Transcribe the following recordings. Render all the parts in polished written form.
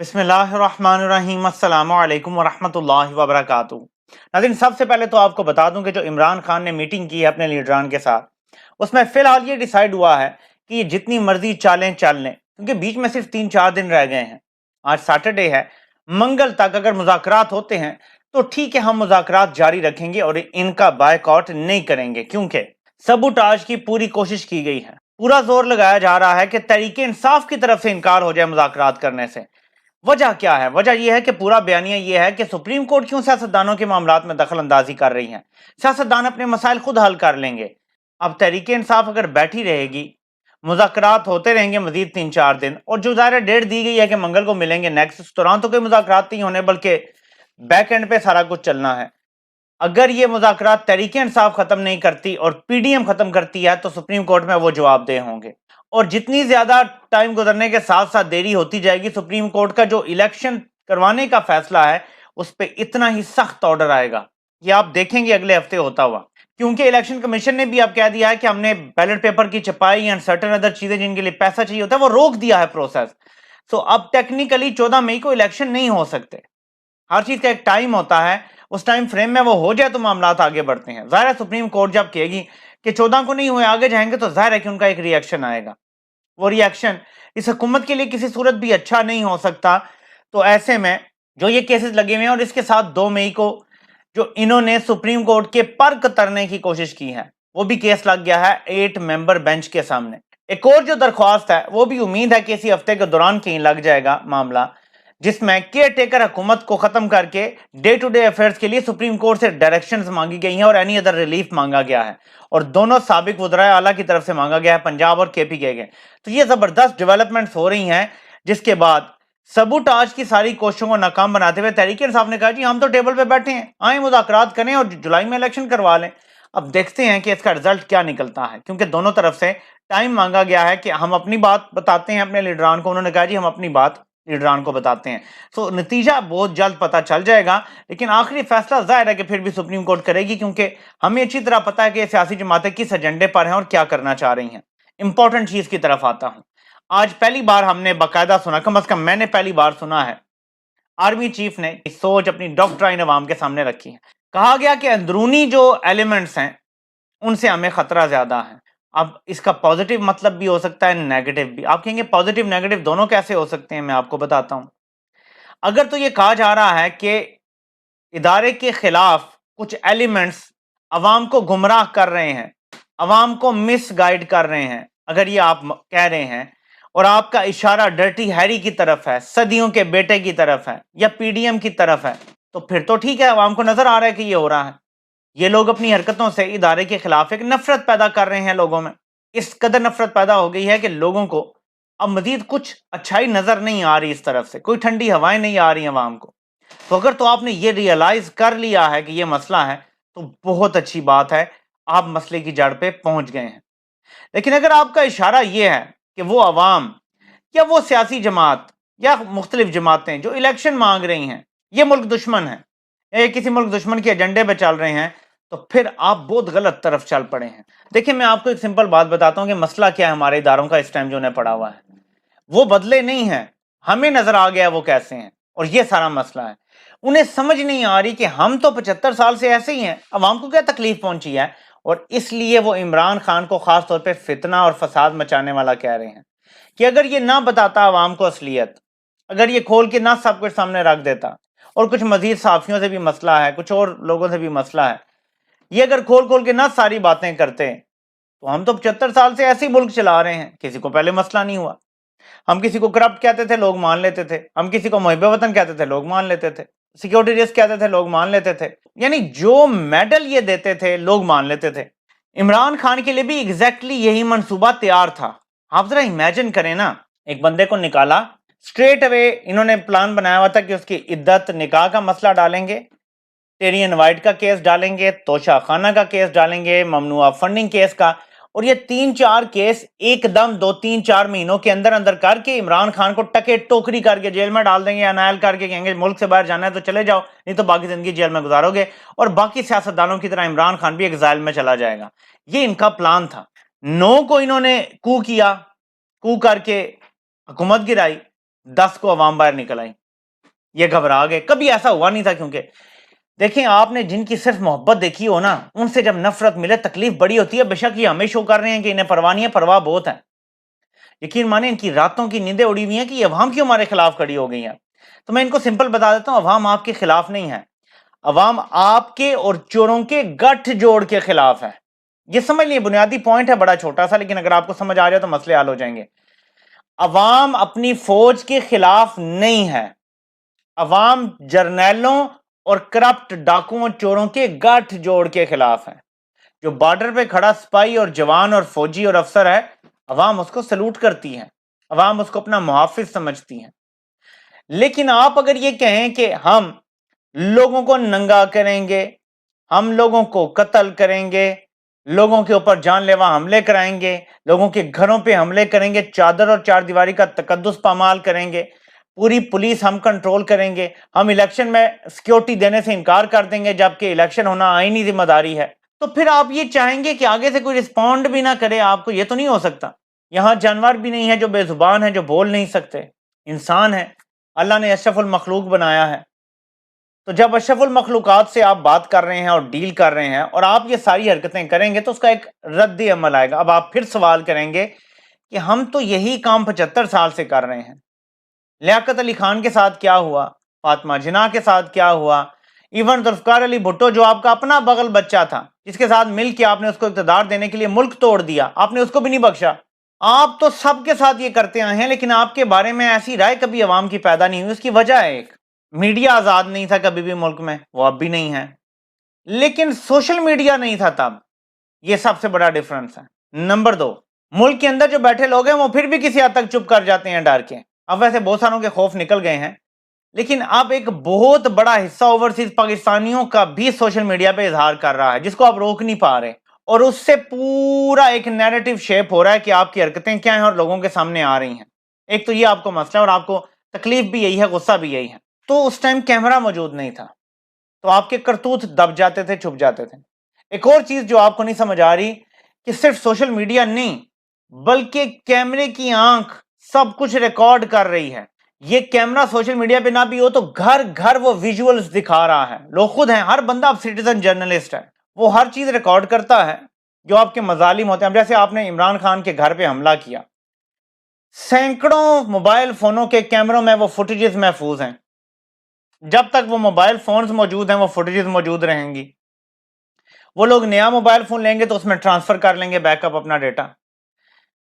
बिस्मिल्लाहिर्रहमानिर्रहीम अस्सलामु अलैकुम वरहमतुल्लाहि वबरकातुहू। नाज़रीन, सबसे पहले तो आपको बता दूं कि जो इमरान खान ने मीटिंग की है अपने लीडरान के साथ, उसमें फिलहाल ये डिसाइड हुआ है कि ये जितनी मर्जी चालें चल लें, क्योंकि बीच में सिर्फ 3-4 दिन रह गए हैं। आज सैटरडे है, मंगल तक अगर मुज़ाकरात होते हैं तो ठीक है, हम मुज़ाकरात जारी रखेंगे और इनका बायकॉट नहीं करेंगे, क्योंकि सबूटाज की पूरी कोशिश की गई है। पूरा जोर लगाया जा रहा है कि तहरीके इंसाफ की तरफ से इनकार हो जाए मुज़ाकरात करने से। वजह क्या है? वजह यह है कि पूरा बयानिया यह है कि सुप्रीम कोर्ट क्यों सियासतदानों के मामलात में दखल अंदाजी कर रही है। सियासतदान अपने मसाइल खुद हल कर लेंगे। अब तहरीके इंसाफ अगर बैठी रहेगी, मुज़ाकरात होते रहेंगे मजीद 3-4 दिन, और जो ज़ाहिर डेट दी गई है कि मंगल को मिलेंगे नेक्स्ट, उस दौरान तो कोई मुज़ाकरात नहीं होने, बल्कि बैक एंड पे सारा कुछ चलना है। अगर ये मुज़ाकरात तहरीके इंसाफ खत्म नहीं करती और पीडीएम खत्म करती है तो सुप्रीम कोर्ट में वो जवाबदेह होंगे, और जितनी ज्यादा टाइम गुजरने के साथ साथ देरी होती जाएगी, सुप्रीम कोर्ट का जो इलेक्शन करवाने का फैसला है उस पर इतना ही सख्त ऑर्डर आएगा। ये आप देखेंगे अगले हफ्ते होता हुआ, क्योंकि इलेक्शन कमीशन ने भी अब कह दिया है कि हमने बैलेट पेपर की छपाई एंड सर्टेन अदर चीजें जिनके लिए पैसा चाहिए होता है वो रोक दिया है प्रोसेस। सो अब टेक्निकली 14 मई को इलेक्शन नहीं हो सकते। हर चीज का एक टाइम होता है, उस टाइम फ्रेम में वो हो जाए तो मामलात आगे बढ़ते हैं। जाहिर है सुप्रीम कोर्ट जब कहेगी कि 14 को नहीं हुए आगे जाएंगे, तो जाहिर है कि उनका एक रिएक्शन आएगा। वो रिएक्शन इस हुकूमत के लिए किसी सूरत भी अच्छा नहीं हो सकता। तो ऐसे में जो ये केसेस लगे हुए हैं, और इसके साथ 2 मई को जो इन्होंने सुप्रीम कोर्ट के पर्क तरने की कोशिश की है, वो भी केस लग गया है 8 मेंबर बेंच के सामने। एक और जो दरख्वास्त है वो भी उम्मीद है कि इसी हफ्ते के दौरान कहीं लग जाएगा मामला, जिसमें केयर टेकर हुकूमत को खत्म करके डे टू डे अफेयर्स के लिए सुप्रीम कोर्ट से डायरेक्शंस मांगी गई हैं और एनी अदर रिलीफ मांगा गया है, और दोनों साबिक वज़राए आला की तरफ से मांगा गया है, पंजाब और केपी के। तो ये जबरदस्त डेवलपमेंट्स हो रही हैं, जिसके बाद सबूताज की सारी कोशिशों को नाकाम बनाते हुए तहरीके इंसाफ ने कहा जी हम तो टेबल पे बैठे हैं, आए मुज़ाकरात करें और जुलाई में इलेक्शन करवा लें। अब देखते हैं कि इसका रिजल्ट क्या निकलता है, क्योंकि दोनों तरफ से टाइम मांगा गया है कि हम अपनी बात बताते हैं अपने लीडरान को। उन्होंने कहा जी हम अपनी बात लीडरान को बताते हैं। तो नतीजा बहुत जल्द पता चल जाएगा, लेकिन आखिरी फैसला जाहिर है कि फिर भी सुप्रीम कोर्ट करेगी, क्योंकि हमें अच्छी तरह पता है कि सियासी जमातें किस एजेंडे पर हैं और क्या करना चाह रही हैं। इंपॉर्टेंट चीज की तरफ आता हूं। आज पहली बार हमने बाकायदा सुना, कम अज कम मैंने पहली बार सुना है, आर्मी चीफ ने इस सोच अपनी डॉक्ट्राइन अवाम के सामने रखी है। कहा गया कि अंदरूनी जो एलिमेंट्स हैं उनसे हमें खतरा ज्यादा है। अब इसका पॉजिटिव मतलब भी हो सकता है, नेगेटिव भी। आप कहेंगे पॉजिटिव नेगेटिव दोनों कैसे हो सकते हैं, मैं आपको बताता हूं। अगर तो ये कहा जा रहा है कि इदारे के खिलाफ कुछ एलिमेंट्स अवाम को गुमराह कर रहे हैं, अवाम को मिस गाइड कर रहे हैं, अगर ये आप कह रहे हैं और आपका इशारा डर्टी हैरी की तरफ है, सदियों के बेटे की तरफ है, या पीडीएम की तरफ है, तो फिर तो ठीक है, अवाम को नजर आ रहा है कि ये हो रहा है। ये लोग अपनी हरकतों से इदारे के खिलाफ एक नफरत पैदा कर रहे हैं लोगों में। इस कदर नफरत पैदा हो गई है कि लोगों को अब मजीद कुछ अच्छाई नजर नहीं आ रही, इस तरफ से कोई ठंडी हवाएं नहीं आ रही अवाम को। तो अगर तो आपने ये रियलाइज कर लिया है कि ये मसला है, तो बहुत अच्छी बात है, आप मसले की जड़ पे पहुंच गए हैं। लेकिन अगर आपका इशारा ये है कि वो अवाम या वो सियासी जमात या मुख्तलिफ जमातें जो इलेक्शन मांग रही हैं ये मुल्क दुश्मन है, या किसी मुल्क दुश्मन के एजेंडे पे चल रहे हैं, तो फिर आप बहुत गलत तरफ चल पड़े हैं। देखिए, मैं आपको एक सिंपल बात बताता हूं कि मसला क्या है हमारे इदारों का इस टाइम जो उन्हें पड़ा हुआ है। वो बदले नहीं है, हमें नजर आ गया वो कैसे हैं, और ये सारा मसला है। उन्हें समझ नहीं आ रही कि हम तो 75 साल से ऐसे ही हैं, अवाम को क्या तकलीफ पहुंची है, और इसलिए वो इमरान खान को खास तौर पे फितना और फसाद मचाने वाला कह रहे हैं कि अगर ये ना बताता अवाम को असलियत, अगर ये खोल के ना सब कुछ सामने रख देता, और कुछ मजीद साफियों से भी मसला है, कुछ और लोगों से भी मसला है, ये अगर खोल खोल के ना सारी बातें करते, तो हम तो 75 साल से ऐसे ही मुल्क चला रहे हैं, किसी को पहले मसला नहीं हुआ। हम किसी को करप्ट कहते थे, लोग मान लेते थे। हम किसी को मुहिब वतन कहते थे, लोग मान लेते थे। सिक्योरिटी रिस्क कहते थे, लोग मान लेते थे। यानी जो मेडल ये देते थे लोग मान लेते थे। इमरान खान के लिए भी एग्जैक्टली यही मंसूबा तैयार था। आप जरा इमेजिन करें ना, एक बंदे को निकाला, स्ट्रेट अवे इन्होंने प्लान बनाया हुआ था कि उसकी इद्दत निकाह का मसला डालेंगे, टेरियन वाइट का केस डालेंगे, तोशा खाना का केस डालेंगे, ममनुआ फंडिंग केस का, और ये 3-4 केस एकदम 2-3-4 महीनों के अंदर अंदर करके इमरान खान को टके टोकरी करके जेल में डाल देंगे, अनायल करके कहेंगे मुल्क से बाहर जाना है तो चले जाओ, नहीं तो बाकी जिंदगी जेल में गुजारोगे, और बाकी सियासतदानों की तरह इमरान खान भी एग्जाइल में चला जाएगा। ये इनका प्लान था। 9 को इन्होंने कू किया, कू करके हुकूमत गिराई, 10 को अवाम बाहर निकल आई, ये घबरा गए। कभी ऐसा हुआ नहीं था, क्योंकि देखें, आपने जिनकी सिर्फ मोहब्बत देखी हो ना, उनसे जब नफरत मिले तकलीफ बड़ी होती है। बेशक ये हमें शो कर रहे हैं कि इन्हें परवाह नहीं है, परवाह बहुत है। यकीन माने इनकी रातों की नींदें उड़ी हुई हैं कि ये अवाम क्यों हमारे खिलाफ खड़ी हो गई है। तो मैं इनको सिंपल बता देता हूं, अवाम आपके खिलाफ नहीं है, अवाम आपके और चोरों के गठ जोड़ के खिलाफ है। ये समझ लिए, बुनियादी पॉइंट है बड़ा छोटा सा, लेकिन अगर आपको समझ आ जाए तो मसले हल हो जाएंगे। अवाम अपनी फौज के खिलाफ नहीं है, अवाम जर्नैलों और करप्ट डाकुओं चोरों के गठ जोड़ के खिलाफ है। जो बॉर्डर पे खड़ा सिपाही और जवान और फौजी और अफसर है, अवाम उसको सलूट करती है, अवाम उसको अपना मुहाफिज समझती है। लेकिन आप अगर ये कहें कि हम लोगों को नंगा करेंगे, हम लोगों को कत्ल करेंगे, लोगों के ऊपर जानलेवा हमले कराएंगे, लोगों के घरों पे हमले करेंगे, चादर और चार दीवारी का तकद्दुस पामाल करेंगे, पूरी पुलिस हम कंट्रोल करेंगे, हम इलेक्शन में सिक्योरिटी देने से इनकार कर देंगे जबकि इलेक्शन होना आईनी जिम्मेदारी है, तो फिर आप ये चाहेंगे कि आगे से कोई रिस्पॉन्ड भी ना करे आपको? ये तो नहीं हो सकता। यहां जानवर भी नहीं है जो बेजुबान है, जो बोल नहीं सकते, इंसान है, अल्लाह ने अशरफुल मखलूक बनाया है। तो जब अशरफुल मखलूकात से आप बात कर रहे हैं और डील कर रहे हैं और आप ये सारी हरकतें करेंगे तो उसका एक रद्द अमल आएगा। अब आप फिर सवाल करेंगे कि हम तो यही काम 75 साल से कर रहे हैं, लियाकत अली खान के साथ क्या हुआ, फातिमा जिन्ना के साथ क्या हुआ, इवन जुल्फकार अली भुट्टो जो आपका अपना बगल बच्चा था, जिसके साथ मिल के आपने उसको इक़्तिदार देने के लिए मुल्क तोड़ दिया, आपने उसको भी नहीं बख्शा। आप तो सबके साथ ये करते आए हैं, लेकिन आपके बारे में ऐसी राय कभी अवाम की पैदा नहीं हुई। उसकी वजह है एक, मीडिया आजाद नहीं था कभी भी मुल्क में, वो अब भी नहीं है, लेकिन सोशल मीडिया नहीं था तब, ये सबसे बड़ा डिफरेंस है। नंबर 2, मुल्क के अंदर जो बैठे लोग हैं वो फिर भी किसी हद तक चुप कर जाते हैं डर के। अब वैसे बहुत सारों के खौफ निकल गए हैं, लेकिन अब एक बहुत बड़ा हिस्सा ओवरसीज पाकिस्तानियों का भी सोशल मीडिया पे इजहार कर रहा है, जिसको आप रोक नहीं पा रहे, और उससे पूरा एक नैरेटिव शेप हो रहा है कि आपकी हरकतें क्या हैं और लोगों के सामने आ रही हैं। एक तो ये आपको मसला है और आपको तकलीफ भी यही है, गुस्सा भी यही है। तो उस टाइम कैमरा मौजूद नहीं था, तो आपके करतूत दब जाते थे, छुप जाते थे। एक और चीज जो आपको नहीं समझ आ रही कि सिर्फ सोशल मीडिया नहीं बल्कि कैमरे की आंख सब कुछ रिकॉर्ड कर रही है। ये कैमरा सोशल मीडिया पे ना भी हो तो घर घर वो विजुअल्स दिखा रहा है, लोग खुद हैं, हर बंदा अब सिटीजन जर्नलिस्ट है, वो हर चीज रिकॉर्ड करता है जो आपके मजालिम होते हैं। जैसे आपने इमरान खान के घर पे हमला किया, सैकड़ों मोबाइल फोनों के कैमरों में वो फुटेजेस महफूज हैं, जब तक वो मोबाइल फोन्स मौजूद हैं वो फुटेजेस मौजूद रहेंगी। वो लोग नया मोबाइल फोन लेंगे तो उसमें ट्रांसफर कर लेंगे बैकअप अपना डेटा,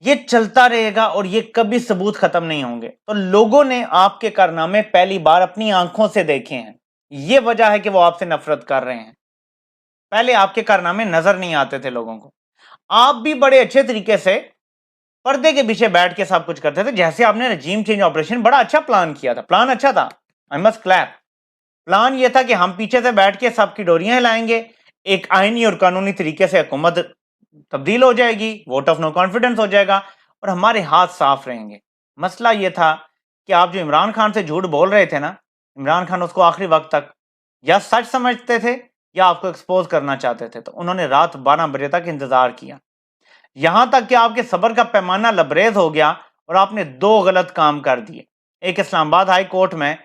ये चलता रहेगा और ये कभी सबूत खत्म नहीं होंगे। तो लोगों ने आपके कारनामे पहली बार अपनी आंखों से देखे हैं, ये वजह है कि वो आपसे नफरत कर रहे हैं। पहले आपके कारनामे नजर नहीं आते थे लोगों को, आप भी बड़े अच्छे तरीके से पर्दे के पीछे बैठ के सब कुछ करते थे। जैसे आपने रजीम चेंज ऑपरेशन बड़ा अच्छा प्लान किया था, प्लान अच्छा था, आई मस्ट क्लैप। प्लान ये था कि हम पीछे से बैठ के सबकी डोरियां हिलाएंगे, एक आईनी और कानूनी तरीके से हुकूमत तब्दील हो जाएगी, वोट ऑफ नो कॉन्फिडेंस हो जाएगा और हमारे हाथ साफ रहेंगे। मसला ये था कि आप जो इमरान खान से झूठ बोल रहे थे ना, इमरान खान उसको आखिरी वक्त तक या सच समझते थे या आपको एक्सपोज करना चाहते थे, तो उन्होंने रात 12 बजे तक इंतजार किया, यहां तक कि आपके सब्र का पैमाना लबरेज हो गया और आपने 2 गलत काम कर दिए। एक, इस्लामाबाद हाई कोर्ट में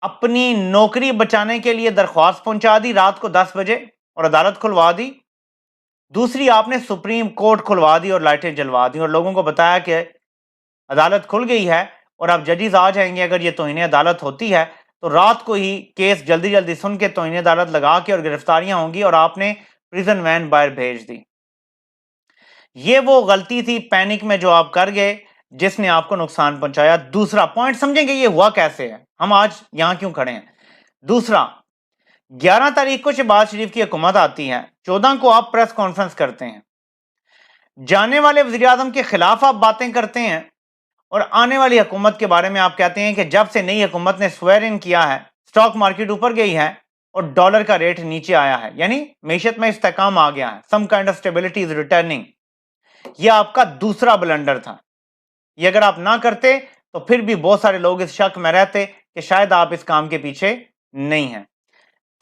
अपनी नौकरी बचाने के लिए दरख्वास्त पहुंचा दी रात को 10 बजे और अदालत खुलवा दी। दूसरी, आपने सुप्रीम कोर्ट खुलवा दी और लाइटें जलवा दी और लोगों को बताया कि अदालत खुल गई है और अब जजेस आ जाएंगे। अगर ये तौहीन अदालत होती है तो रात को ही केस जल्दी जल्दी सुन के तौहीन अदालत लगा के और गिरफ्तारियां होंगी और आपने प्रिजन वैन बाहर भेज दी। ये वो गलती थी पैनिक में जो आप कर गए, जिसने आपको नुकसान पहुंचाया। दूसरा पॉइंट समझेंगे ये हुआ कैसे है, हम आज यहां क्यों खड़े हैं। दूसरा, 11 तारीख को शहबाज शरीफ की हुकूमत आती है, 14 को आप प्रेस कॉन्फ्रेंस करते हैं, जाने वाले वजीर आजम के खिलाफ आप बातें करते हैं और आने वाली हुकूमत के बारे में आप कहते हैं कि जब से नई हुकूमत ने स्वेर इन किया है स्टॉक मार्केट ऊपर गई है और डॉलर का रेट नीचे आया है, यानी मीशत में इस्तेकाम आ गया है, some kind of stability is returning. यह आपका दूसरा ब्लंडर था। ये अगर आप ना करते तो फिर भी बहुत सारे लोग इस शक में रहते कि शायद आप इस काम के पीछे नहीं हैं।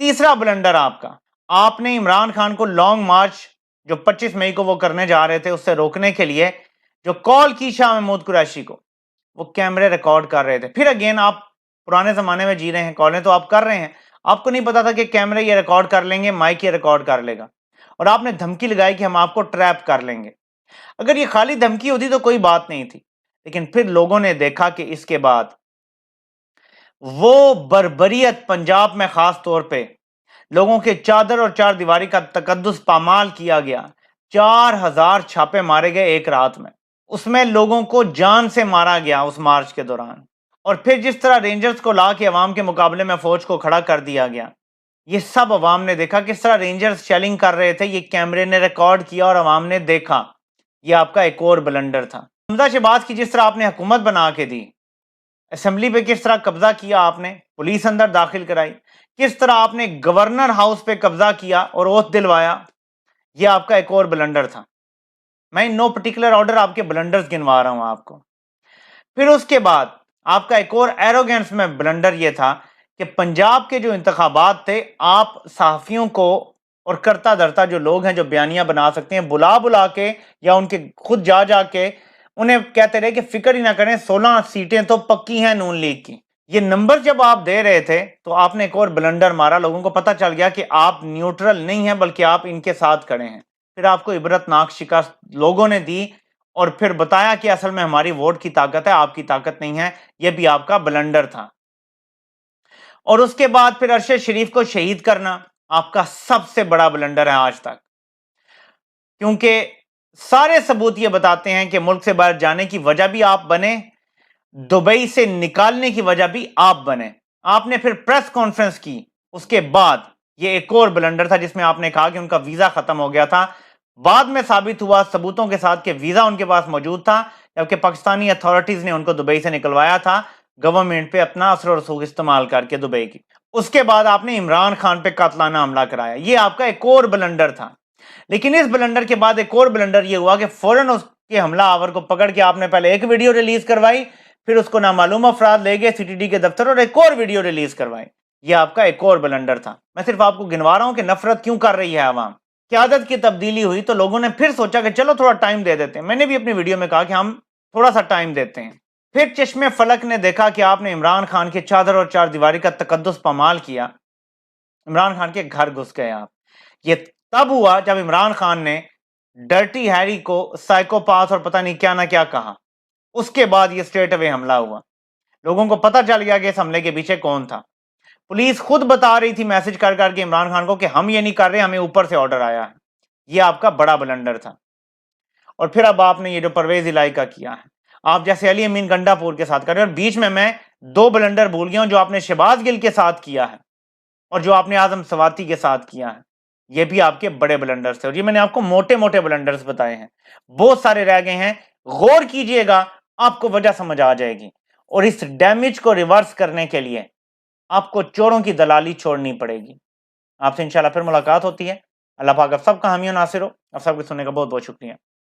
तीसरा ब्लंडर आपका, आपने इमरान खान को लॉन्ग मार्च जो 25 मई को वो करने जा रहे थे उससे रोकने के लिए जो कॉल की शाह महमूद कुरैशी को, वो कैमरे रिकॉर्ड कर रहे थे। फिर अगेन आप पुराने ज़माने में जी रहे हैं, कॉलें तो आप कर रहे हैं, आपको नहीं पता था कि कैमरे ये रिकॉर्ड कर लेंगे, माइक ये रिकॉर्ड कर लेगा, और आपने धमकी लगाई कि हम आपको ट्रैप कर लेंगे। अगर ये खाली धमकी होती तो कोई बात नहीं थी, लेकिन फिर लोगों ने देखा कि इसके बाद वो बर्बरियत पंजाब में खास तौर पे लोगों के चादर और चार दीवारी का तकद्दुस पामाल किया गया। 4000 छापे मारे गए एक रात में, उसमें लोगों को जान से मारा गया उस मार्च के दौरान। और फिर जिस तरह रेंजर्स को ला के अवाम के मुकाबले में फौज को खड़ा कर दिया गया, ये सब अवाम ने देखा। किस तरह रेंजर्स शेलिंग कर रहे थे, ये कैमरे ने रिकॉर्ड किया और अवाम ने देखा। ये आपका एक और ब्लंडर था। हमजा शहबाज की जिस तरह आपने हुकूमत बना के दी, असेंबली पे किस तरह कब्जा किया आपने, पुलिस अंदर दाखिल कराई, किस तरह आपने गवर्नर हाउस पे कब्जा किया और ओथ दिलवाया, ये आपका एक और ब्लंडर था। मैं नो पर्टिकुलर ऑर्डर आपके ब्लंडर्स गिनवा रहा हूं आपको। फिर उसके बाद आपका एक और एरोगेंस में ब्लंडर ये था कि पंजाब के जो इंतखाबात थे, आप सहाफियों को और करता धरता जो लोग हैं जो बयानियां बना सकते हैं, बुला बुला के या उनके खुद जा जाके उन्हें कहते रहे कि फिक्र ही ना करें, 16 सीटें तो पक्की हैं नून लीग की। ये नंबर जब आप दे रहे थे तो आपने एक और ब्लंडर मारा। लोगों को पता चल गया कि आप न्यूट्रल नहीं हैं, बल्कि आप इनके साथ खड़े हैं। फिर आपको इबरतनाक शिकस्त लोगों ने दी और फिर बताया कि असल में हमारी वोट की ताकत है, आपकी ताकत नहीं है। यह भी आपका ब्लंडर था। और उसके बाद फिर अरशद शरीफ को शहीद करना आपका सबसे बड़ा ब्लंडर है आज तक, क्योंकि सारे सबूत ये बताते हैं कि मुल्क से बाहर जाने की वजह भी आप बने, दुबई से निकालने की वजह भी आप बने। आपने फिर प्रेस कॉन्फ्रेंस की, उसके बाद ये एक और ब्लंडर था जिसमें आपने कहा कि उनका वीजा खत्म हो गया था। बाद में साबित हुआ सबूतों के साथ कि वीजा उनके पास मौजूद था, जबकि पाकिस्तानी अथॉरिटीज ने उनको दुबई से निकलवाया था, गवर्नमेंट पे अपना असर और रसूख इस्तेमाल करके दुबई की। उसके बाद आपने इमरान खान पे कातलाना हमला कराया, ये आपका एक और ब्लंडर था। लेकिन इस ब्लंडर के बाद एक और ब्लंडर ये हुआ कि फौरन उसके हमला आवर को पकड़ के आपने पहले एक वीडियो रिलीज करवाई, फिर उसको नामालूम अफराद ले गए सीटीडी के दफ्तर और एक और वीडियो रिलीज करवाई। यह आपका एक और ब्लंडर था। मैं सिर्फ आपको गिनवा रहा हूं कि नफरत क्यों कर रही है आवाम। क़यादत की तब्दीली हुई तो लोगों ने फिर सोचा कि चलो थोड़ा टाइम दे देते हैं। मैंने भी अपनी वीडियो में कहा कि हम थोड़ा सा टाइम देते हैं। फिर चश्मे फलक ने देखा कि आपने इमरान खान के चादर और चार दीवारी का तकद्दुस पामाल किया। इमरान खान के घर घुस गए आप। ये तब हुआ जब इमरान खान ने डर्टी हैरी को साइकोपाथ और पता नहीं क्या ना क्या कहा। उसके बाद ये स्ट्रेट अवे हमला हुआ। लोगों को पता चल गया कि इस हमले के पीछे कौन था। पुलिस खुद बता रही थी मैसेज कर करके इमरान खान को कि हम ये नहीं कर रहे, हमें ऊपर से ऑर्डर आया है। ये आपका बड़ा ब्लंडर था। और फिर अब आपने ये जो परवेज इलाही का किया है, आप जैसे अली अमीन गंडापुर के साथ कर रहे हैं। और बीच में मैं दो ब्लंडर भूल गया हूं, जो आपने शहबाज गिल के साथ किया है और जो आपने आजम सवाती के साथ किया है। ये भी आपके बड़े ब्लंडर्स थे। और ये मैंने आपको मोटे मोटे ब्लंडर्स बताए हैं, बहुत सारे रह गए हैं। गौर कीजिएगा, आपको वजह समझ आ जाएगी। और इस डैमेज को रिवर्स करने के लिए आपको चोरों की दलाली छोड़नी पड़ेगी। आपसे इंशाल्लाह फिर मुलाकात होती है। अल्लाह पाक आप सबका हामी और नासिर हो। आप सबके सुनने का बहुत बहुत शुक्रिया।